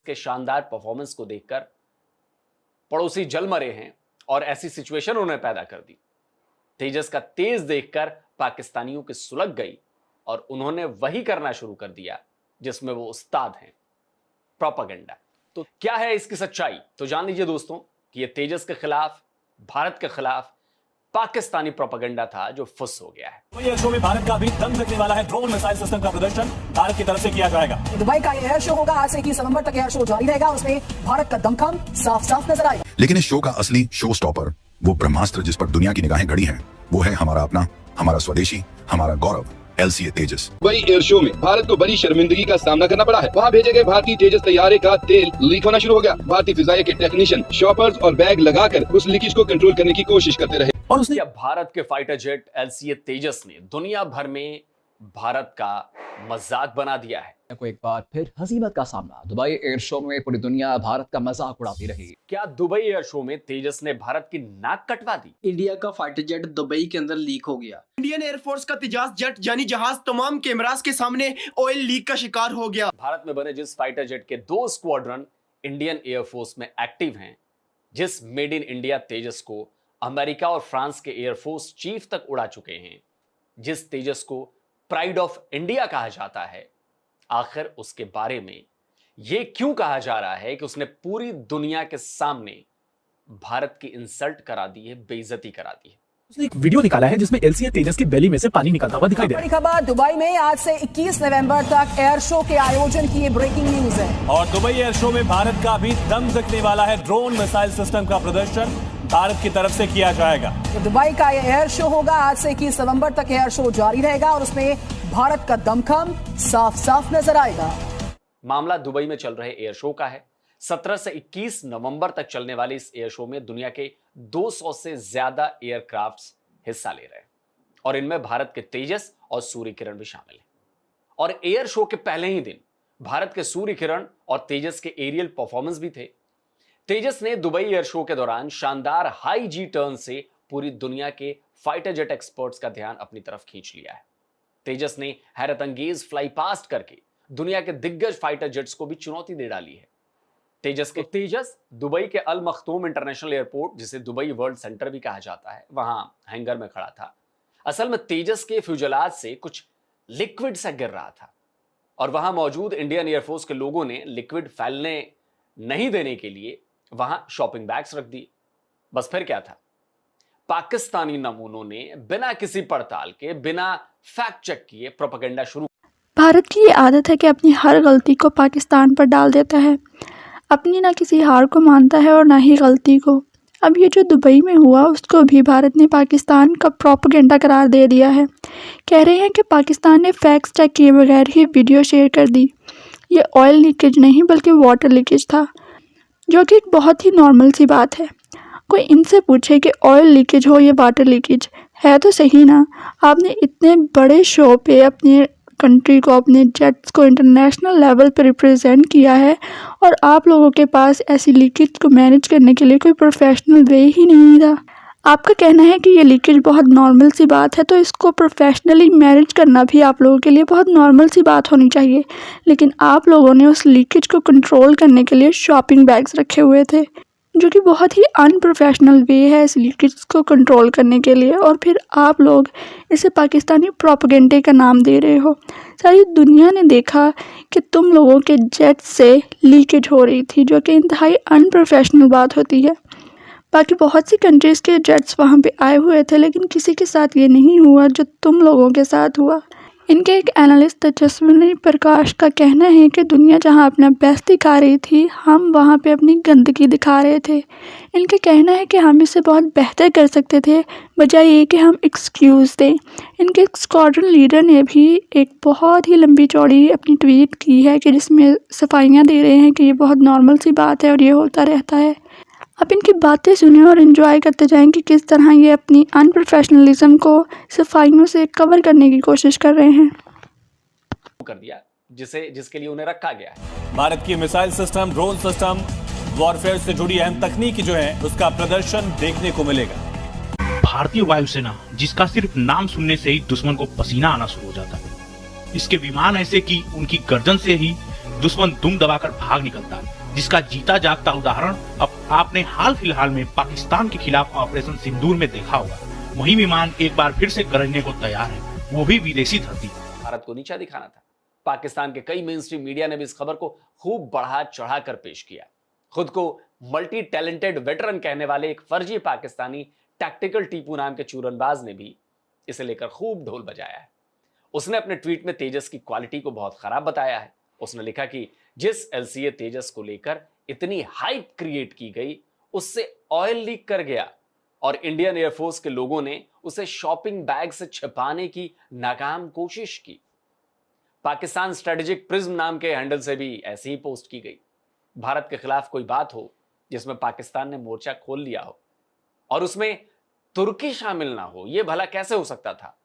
के शानदार परफॉर्मेंस को देखकर पड़ोसी जल मरे हैं और ऐसी सिचुएशन उन्होंने पैदा कर दी। तेजस का तेज देखकर पाकिस्तानियों की सुलग गई और उन्होंने वही करना शुरू कर दिया जिसमें वो उस्ताद हैं, प्रोपेगेंडा। तो क्या है इसकी सच्चाई? तो जान लीजिए दोस्तों कि ये तेजस के खिलाफ, भारत के खिलाफ पाकिस्तानी प्रोपेगेंडा था जो फुस हो गया है। तो एयर शो में भारत का भी दम रखने वाला है ड्रोन मिसाइल सिस्टम का प्रदर्शन भारत की तरफ से किया जाएगा। दुबई का एयर शो होगा, आज से 21 नवंबर तक एयर शो जारी रहेगा। उसमें भारत का दमखम साफ साफ नजर आएगा। लेकिन इस शो का असली शो स्टॉपर, वो ब्रह्मास्त्र जिस पर दुनिया की निगाहें गड़ी हैं, वो है हमारा अपना, हमारा स्वदेशी, हमारा गौरव, LCA तेजस। दुबई एयर शो में भारत को बड़ी शर्मिंदगी का सामना करना पड़ा है। वहाँ भेजे गए भारतीय तेजस तैयारे का तेल लीक होना शुरू हो गया। भारतीय फिजाइया के टेक्नीशियन शॉपर्स और बैग लगाकर उस लीकेज को कंट्रोल करने की कोशिश करते रहे और उसने भारत के फाइटर जेट LCA तेजस ने दुनिया भर में भारत का मजाक बना दिया है। को एक बार फिर हसीमत का सामना। दुबई एयर शो में पूरी दुनिया भारत का मजाक उड़ाती रही। क्या दुबई एयर शो में तेजस ने भारत की नाक कटवा दी? इंडिया का फाइटर जेट दुबई के अंदर लीक हो गया। इंडियन एयरफोर्स का तेजस जेट यानी जहाज तमाम कैमरास के सामने ऑयल लीक का शिकार हो गया। भारत में बने जिस फाइटर जेट के 2 स्क्वाड्रन इंडियन एयरफोर्स में एक्टिव हैं, जिस मेड इन इंडिया तेजस को अमेरिका और फ्रांस के एयरफोर्स चीफ तक उड़ा चुके हैं, जिस तेजस को प्राइड ऑफ इंडिया कहा जाता है, आखिर उसके बारे में यह क्यों कहा जा रहा है कि उसने पूरी दुनिया के सामने भारत की इंसल्ट करा दी है, बेइज्जती करा दी है? उसने एक वीडियो निकाला है जिसमें LCA तेजस की बेली में से पानी निकलता हुआ दिखाई दे रहा है। बड़ी खबर, दुबई में आज से 21 नवंबर तक एयर शो के आयोजन की ये ब्रेकिंग न्यूज है। और दुबई एयर शो में भारत का भी दम रखने वाला है ड्रोन मिसाइल सिस्टम का प्रदर्शन भारत की तरफ से किया जाएगा। तो दुबई का ये एयर शो होगा, आज से 21 नवंबर तक एयर शो जारी रहेगा और उसमें भारत का दमखम साफ साफ नजर आएगा। मामला दुबई में चल रहे एयर शो का है। 17 से 21 नवंबर तक चलने वाले इस एयर शो में दुनिया के 200 से ज्यादा एयरक्राफ्ट्स हिस्सा ले रहे हैं और इनमें भारत के तेजस और सूर्य किरण भी शामिल हैं। और एयर शो के पहले ही दिन भारत के सूर्य किरण और तेजस के एरियल परफॉर्मेंस भी थे। तेजस ने दुबई एयर शो के दौरान शानदार हाई जी टर्न से पूरी दुनिया के फाइटर जेट एक्सपर्ट्स का ध्यान अपनी तरफ खींच लिया है। तेजस ने हैरत अंगेज फ्लाई पास्ट करके दुनिया के दिग्गज फाइटर जेट्स को भी चुनौती दे डाली है। तेजस दुबई के अल मख्तूम इंटरनेशनल एयरपोर्ट, जिसे दुबई वर्ल्ड सेंटर भी कहा जाता है, वहां हैंगर में खड़ा था। असल में तेजस के फ्यूजलाज से कुछ लिक्विड सा गिर रहा था और वहां मौजूद इंडियन एयरफोर्स के लोगों ने लिक्विड फैलने नहीं देने के लिए वहां शॉपिंग बैग्स रख दी। बस फिर क्या था, पाकिस्तानी नमूनों ने बिना किसी पड़ताल के, बिना फैक्ट चेक किए प्रोपेगेंडा शुरू। भारत की ये आदत है कि अपनी हर गलती को पाकिस्तान पर डाल देता है, अपनी ना किसी हार को मानता है और ना ही गलती को। अब ये जो दुबई में हुआ उसको भी भारत ने पाकिस्तान का प्रोपेगेंडा करार दे दिया है। कह रहे हैं कि पाकिस्तान ने फैक्ट्स चेक किए बगैर ही वीडियो शेयर कर दी। ये ऑयल लीकेज नहीं बल्कि वाटर लीकेज था, जो कि एक बहुत ही नॉर्मल सी बात है। कोई इनसे पूछे कि ऑयल लीकेज हो या वाटर लीकेज, है तो सही ना। आपने इतने बड़े शो पे अपने कंट्री को, अपने जेट्स को इंटरनेशनल लेवल पर रिप्रेजेंट किया है और आप लोगों के पास ऐसी लीकेज को मैनेज करने के लिए कोई प्रोफेशनल वे ही नहीं था। आपका कहना है कि ये लीकेज बहुत नॉर्मल सी बात है, तो इसको प्रोफेशनली मैनेज करना भी आप लोगों के लिए बहुत नॉर्मल सी बात होनी चाहिए। लेकिन आप लोगों ने उस लीकेज को कंट्रोल करने के लिए शॉपिंग बैग्स रखे हुए थे, जो कि बहुत ही अनप्रोफेशनल वे है इस लीकेज को कंट्रोल करने के लिए। और फिर आप लोग इसे पाकिस्तानी प्रोपेगेंडे का नाम दे रहे हो। सारी दुनिया ने देखा कि तुम लोगों के जेट से लीकेज हो रही थी, जो कि इंतहाई अनप्रोफेशनल बात होती है। बाकी बहुत सी कंट्रीज़ के जेट्स वहाँ पे आए हुए थे, लेकिन किसी के साथ ये नहीं हुआ जो तुम लोगों के साथ हुआ। इनके एक एनालिस्ट तेजस्विनी प्रकाश का कहना है कि दुनिया जहां अपना बेस्ट दिखा रही थी, हम वहां पे अपनी गंदगी दिखा रहे थे। इनका कहना है कि हम इसे बहुत बेहतर कर सकते थे, बजाय ये कि हम एक्सक्यूज़ दें। इनके स्क्वाड्रन लीडर ने भी एक बहुत ही लंबी चौड़ी अपनी ट्वीट की है कि जिसमें सफाइयाँ दे रहे हैं कि ये बहुत नॉर्मल सी बात है और ये होता रहता है। अब इनकी बातें सुनिए और एंजॉय करते जाएं कि किस तरह ये अपनी अनप्रोफेशनलिज्म को सफाइयों से कवर करने की कोशिश कर रहे हैं। कर दिया जिसके लिए उन्हें रखा गया है। भारत की missile system, drone system, warfare से जुड़ी अहम तकनीक जो है उसका प्रदर्शन देखने को मिलेगा। भारतीय वायुसेना, जिसका सिर्फ नाम सुनने से ही दुश्मन को पसीना आना शुरू हो जाता है। इसके विमान ऐसे कि उनकी गर्दन से ही दुश्मन दुम दबाकर भाग निकलता है, जिसका जीता जागता उदाहरण अब आपने हाल फिलहाल में पाकिस्तान के खिलाफ ऑपरेशन सिंदूर में देखा होगा। वही विमान एक बार फिर से गरजने को तैयार है, वो भी विदेशी धरती। भारत को नीचा दिखाना था। पाकिस्तान के कई मेन स्ट्रीम मीडिया ने भी इस खबर को खूब बढ़ा चढ़ाकर पेश किया। खुद को मल्टी टैलेंटेड वेटरन कहने वाले एक फर्जी पाकिस्तानी टैक्टिकल टीपू नाम के चूरनबाज ने भी इसे लेकर खूब ढोल बजाया है। उसने अपने ट्वीट में तेजस की क्वालिटी को बहुत खराब बताया है। उसने लिखा कि जिस एलसीए तेजस को लेकर इतनी हाइप क्रिएट की गई, उससे ऑयल लीक कर गया और इंडियन एयरफोर्स के लोगों ने उसे शॉपिंग बैग से छिपाने की नाकाम कोशिश की। पाकिस्तान स्ट्रेटेजिक प्रिज्म नाम के हैंडल से भी ऐसी ही पोस्ट की गई। भारत के खिलाफ कोई बात हो जिसमें पाकिस्तान ने मोर्चा खोल लिया हो और उसमें तुर्की शामिल ना हो, यह भला कैसे हो सकता था?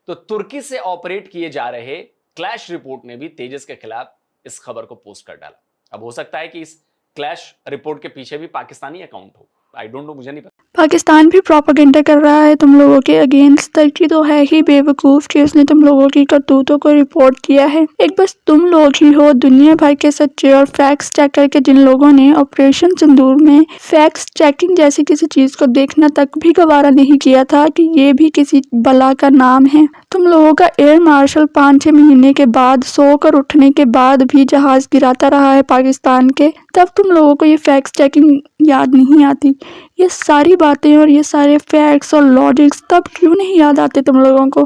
तो तुर्की से ऑपरेट किए जा रहे क्लैश रिपोर्ट ने भी तेजस के खिलाफ इस खबर को पोस्ट कर डाला। अब हो सकता है कि इस क्लैश रिपोर्ट के पीछे भी पाकिस्तानी अकाउंट हो, आई डोंट नो, मुझे नहीं पता। पाकिस्तान भी प्रोपेगेंडा कर रहा है तुम लोगों के अगेंस्ट। तुर्की तो है ही बेवकूफ़ कि उसने तुम लोगों की करतूतों को रिपोर्ट किया है। एक बस तुम लोग ही हो दुनिया भर के सच्चे और फैक्ट्स चेक करके जिन लोगों ने ऑपरेशन सिंदूर में फैक्ट्स चेकिंग जैसी किसी चीज़ को देखना तक भी गवारा नहीं किया था कि ये भी किसी बला का नाम है। तुम लोगों का एयर मार्शल 5-6 महीने के बाद सोकर उठने के बाद भी जहाज गिराता रहा है पाकिस्तान के, तब तुम लोगों को ये फैक्ट्स चेकिंग याद नहीं आती। ये सारी बातें और ये सारे फैक्ट्स और लॉजिक्स तब क्यों नहीं याद आते तुम लोगों को?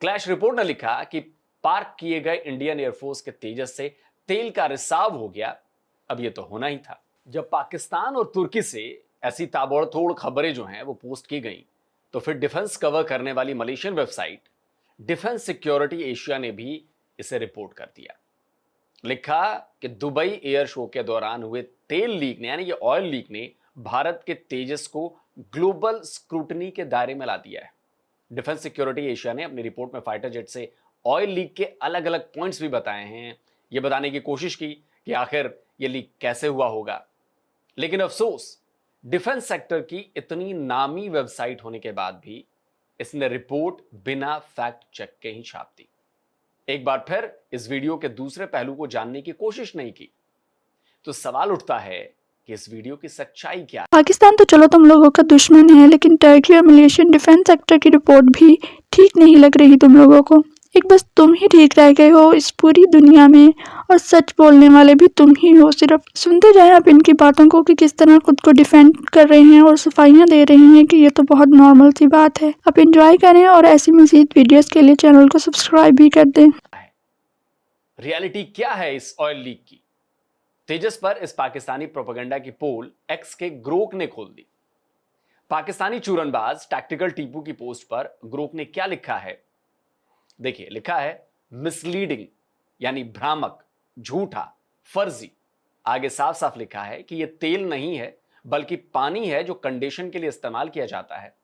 क्लैश रिपोर्ट ने लिखा कि पार्क किए गए इंडियन एयरफोर्स के तेजस से तेल का रिसाव हो गया। अब ये तो होना ही था। जब पाकिस्तान और तुर्की से ऐसी ताबड़तोड़ खबरें जो हैं वो पोस्ट की गई, तो फिर डिफेंस कवर करने वाली Malaysian website defence security Asia ने भी इसे रिपोर्ट कर दिया। लिखा कि दुबई एयर शो के दौरान हुए तेल लीक ने, यानी कि ऑयल लीक ने भारत के तेजस को ग्लोबल स्क्रूटनी के दायरे में ला दिया है। डिफेंस सिक्योरिटी एशिया ने अपनी रिपोर्ट में फाइटर जेट से ऑयल लीक के अलग अलग पॉइंट्स भी बताए हैं। यह बताने की कोशिश की कि आखिर यह लीक कैसे हुआ होगा, लेकिन अफसोस डिफेंस सेक्टर की इतनी नामी वेबसाइट होने के बाद भी इसने रिपोर्ट बिना फैक्ट चेक के ही छाप दी। एक बार फिर इस वीडियो के दूसरे पहलू को जानने की कोशिश नहीं की, तो सवाल उठता है कि इस वीडियो की सच्चाई क्या है? पाकिस्तान तो चलो तुम लोगों का दुश्मन है, लेकिन टर्की और मलेशियन डिफेंस सेक्टर की रिपोर्ट भी ठीक नहीं लग रही तुम लोगों को। एक बस तुम ही ठीक रह गए हो इस पूरी दुनिया में, और सच बोलने वाले भी तुम ही हो। सिर्फ सुनते जाए आप इनकी बातों को कि किस तरह खुद को डिफेंड कर रहे हैं और सफाइयाँ दे रहे हैं कि ये तो बहुत नॉर्मल सी बात है। आप एंजॉय करें और ऐसी मज़ीद वीडियोस के लिए चैनल को सब्सक्राइब भी कर दें। रियलिटी क्या है इस ऑयल लीक की? तेजस पर इस पाकिस्तानी प्रोपेगेंडा की पोल एक्स के ग्रोक ने खोल दी। पाकिस्तानी चूरनबाज टैक्टिकल टीपू की पोस्ट पर ग्रोक ने क्या लिखा है देखिए। लिखा है मिसलीडिंग, यानी भ्रामक, झूठा, फर्जी। आगे साफ साफ लिखा है कि यह तेल नहीं है बल्कि पानी है जो कंडीशन के लिए इस्तेमाल किया जाता है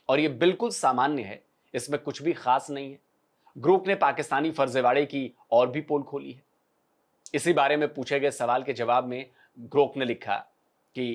और यह बिल्कुल सामान्य है, इसमें कुछ भी खास नहीं है। ग्रुप ने पाकिस्तानी फर्जीवाड़े की और भी पोल खोली है। इसी बारे में पूछे गए सवाल के जवाब में ग्रोक ने लिखा कि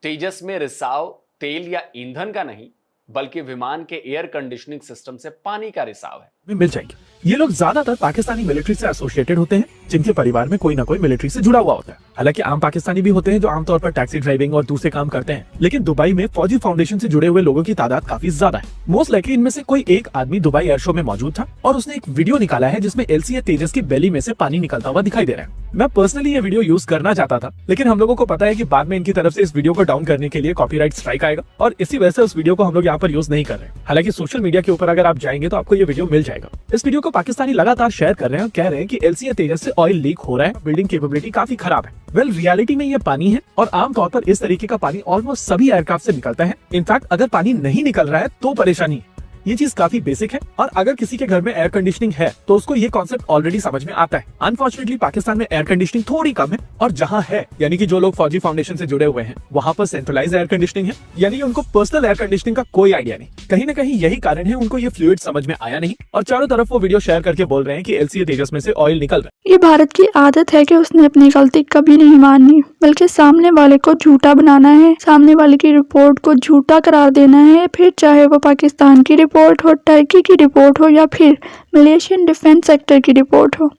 तेजस में रिसाव तेल या ईंधन का नहीं बल्कि विमान के एयर कंडीशनिंग सिस्टम से पानी का रिसाव है। मिल जाएगी। ये लोग ज्यादातर पाकिस्तानी मिलिट्री से एसोसिएटेड होते हैं, जिनके परिवार में कोई ना कोई मिलिट्री से जुड़ा हुआ होता है। हालांकि आम पाकिस्तानी भी होते हैं जो आमतौर पर टैक्सी ड्राइविंग और दूसरे काम करते हैं, लेकिन दुबई में फौजी फाउंडेशन से जुड़े हुए लोगों की तादाद काफी ज्यादा है। मोस्ट लाइकली इनमें से कोई एक आदमी दुबई एयर शो में मौजूद था और उसने एक वीडियो निकाला है जिसमें एलसीए तेजस की बेली में से पानी निकलता हुआ दिखाई दे रहा है। मैं पर्सनली ये वीडियो यूज करना चाहता था, लेकिन हम लोगों को पता है कि बाद में इनकी तरफ से इस वीडियो को डाउन करने के लिए कॉपीराइट स्ट्राइक आएगा और इसी वजह से उस वीडियो को हम लोग यहाँ पर यूज नहीं कर रहे हैं। हालांकि सोशल मीडिया के ऊपर अगर आप जाएंगे तो आपको ये वीडियो मिल जाएगा। इस वीडियो को पाकिस्तानी लगातार शेयर कर रहे हैं और कह रहे हैं कि एलसीए तेजस से ऑयल लीक हो रहा है, बिल्डिंग कैपेबिलिटी काफी खराब है। वेल, रियलिटी में ये पानी है और आमतौर पर इस तरीके का पानी ऑलमोस्ट सभी एयरक्राफ्ट से निकलता है। इनफैक्ट अगर पानी नहीं निकल रहा है तो परेशानी है। ये चीज काफी बेसिक है और अगर किसी के घर में एयर कंडीशनिंग है तो उसको ये कॉन्सेप्ट ऑलरेडी समझ में आता है। अनफॉर्चुनेटली पाकिस्तान में एयर कंडीशनिंग थोड़ी कम है और जहाँ है, यानी कि जो लोग फौजी फाउंडेशन से जुड़े हुए हैं, वहाँ पर सेंट्रलाइज एयर कंडीशनिंग है, यानी कि उनको पर्सनल एयर कंडीशनिंग का कोई आइडिया नहीं। कहीं ना कहीं यही कारण है उनको ये फ्लूइड समझ में आया नहीं और चारों तरफ वो वीडियो शेयर करके बोल रहे हैं कि एलसीए तेजस में से ऑयल निकल रहा है। ये भारत की आदत है कि उसने अपनी गलती कभी नहीं माननी, बल्कि सामने वाले को झूठा बनाना है, सामने वाले की रिपोर्ट को झूठा करार देना है, फिर चाहे वो पाकिस्तान की रिपोर्ट हो, टर्की की रिपोर्ट हो या फिर मलेशियन डिफेंस सेक्टर की रिपोर्ट हो।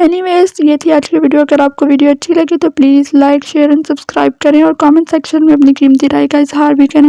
एनीवेज ये थी आज की वीडियो। अगर आपको वीडियो अच्छी लगी तो please like share and subscribe करें और कमेंट सेक्शन में अपनी कीमती राय का इजहार भी करें।